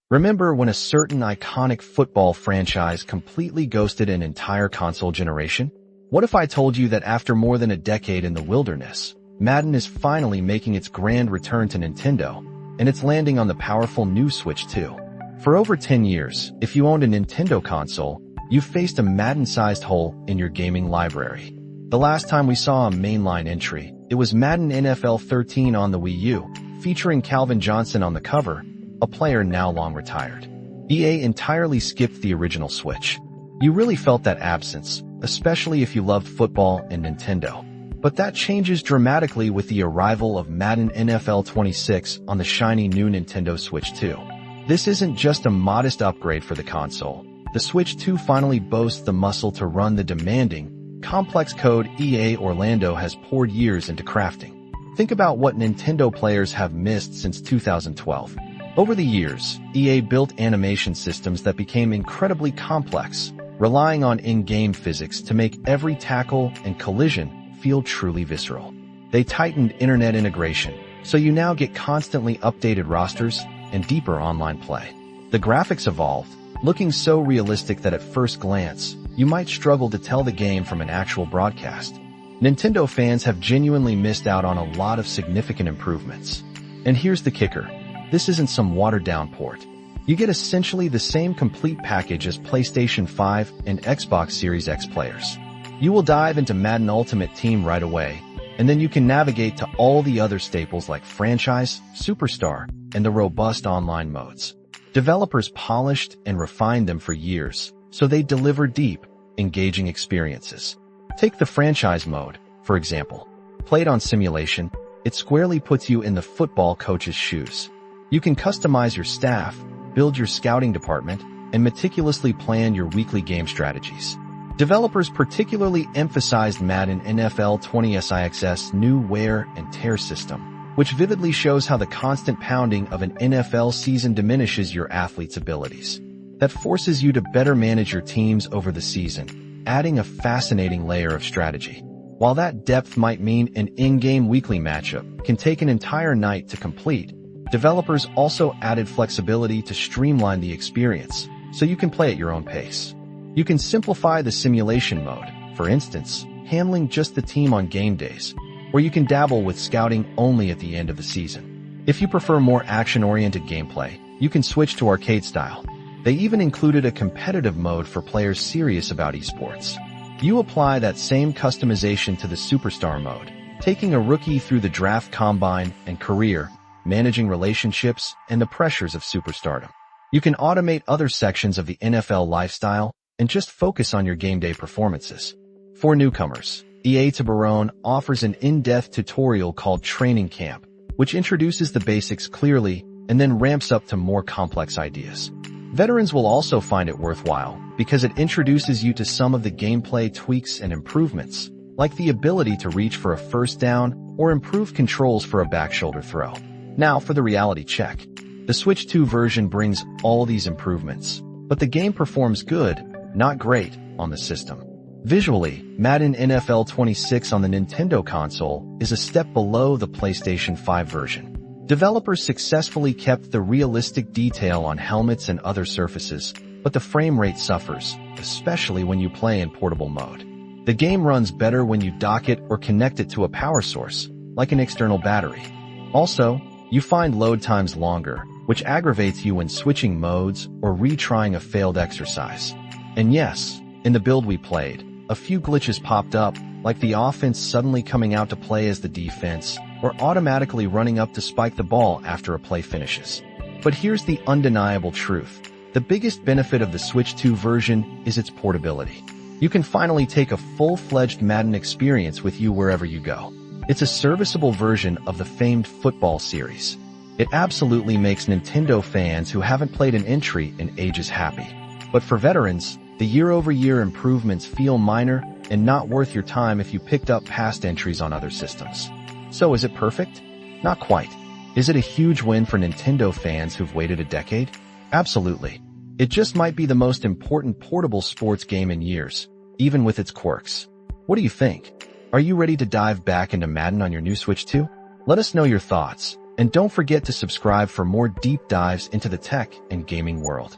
Remember when a certain iconic football franchise completely ghosted an entire console generation? What if I told you that after more than a decade in the wilderness, Madden is finally making its grand return to Nintendo, and it's landing on the powerful new Switch 2? For over 10 years, if you owned a Nintendo console, you've faced a Madden-sized hole in your gaming library. The last time we saw a mainline entry, it was Madden NFL 13 on the Wii U, featuring Calvin Johnson on the cover, a player now long retired. EA entirely skipped the original Switch. You really felt that absence, especially if you loved football and Nintendo. But that changes dramatically with the arrival of Madden NFL 26 on the shiny new Nintendo Switch 2. This isn't just a modest upgrade for the console. The Switch 2 finally boasts the muscle to run the demanding, complex code EA Orlando has poured years into crafting. Think about what Nintendo players have missed since 2012. Over the years, EA built animation systems that became incredibly complex, relying on in-game physics to make every tackle and collision feel truly visceral. They tightened internet integration, so you now get constantly updated rosters and deeper online play. The graphics evolved, looking so realistic that at first glance, you might struggle to tell the game from an actual broadcast. Nintendo fans have genuinely missed out on a lot of significant improvements. And here's the kicker. This isn't some watered-down port. You get essentially the same complete package as PlayStation 5 and Xbox Series X players. You will dive into Madden Ultimate Team right away, and then you can navigate to all the other staples like Franchise, Superstar, and the robust online modes. Developers polished and refined them for years, so they deliver deep, engaging experiences. Take the Franchise mode, for example. Played on simulation, it squarely puts you in the football coach's shoes. You can customize your staff, build your scouting department, and meticulously plan your weekly game strategies. Developers particularly emphasized Madden NFL 20's new wear and tear system, which vividly shows how the constant pounding of an NFL season diminishes your athlete's abilities. That forces you to better manage your teams over the season, adding a fascinating layer of strategy. While that depth might mean an in-game weekly matchup can take an entire night to complete, developers also added flexibility to streamline the experience, so you can play at your own pace. You can simplify the simulation mode, for instance, handling just the team on game days, or you can dabble with scouting only at the end of the season. If you prefer more action-oriented gameplay, you can switch to arcade style. They even included a competitive mode for players serious about esports. You apply that same customization to the Superstar mode, taking a rookie through the draft combine and career, managing relationships and the pressures of superstardom. You can automate other sections of the NFL lifestyle and just focus on your game day performances. For newcomers, EA Tiburon offers an in-depth tutorial called Training Camp, which introduces the basics clearly and then ramps up to more complex ideas. Veterans will also find it worthwhile because it introduces you to some of the gameplay tweaks and improvements, like the ability to reach for a first down or improve controls for a back shoulder throw. Now for the reality check. The Switch 2 version brings all these improvements, but the game performs good, not great, on the system. Visually, Madden NFL 26 on the Nintendo console is a step below the PlayStation 5 version. Developers successfully kept the realistic detail on helmets and other surfaces, but the frame rate suffers, especially when you play in portable mode. The game runs better when you dock it or connect it to a power source, like an external battery. Also, you find load times longer, which aggravates you when switching modes or retrying a failed exercise. And yes, in the build we played, a few glitches popped up, like the offense suddenly coming out to play as the defense, or automatically running up to spike the ball after a play finishes. But here's the undeniable truth. The biggest benefit of the Switch 2 version is its portability. You can finally take a full-fledged Madden experience with you wherever you go. It's a serviceable version of the famed football series. It absolutely makes Nintendo fans who haven't played an entry in ages happy. But for veterans, the year-over-year improvements feel minor and not worth your time if you picked up past entries on other systems. So is it perfect? Not quite. Is it a huge win for Nintendo fans who've waited a decade? Absolutely. It just might be the most important portable sports game in years, even with its quirks. What do you think? Are you ready to dive back into Madden on your new Switch 2? Let us know your thoughts. And don't forget to subscribe for more deep dives into the tech and gaming world.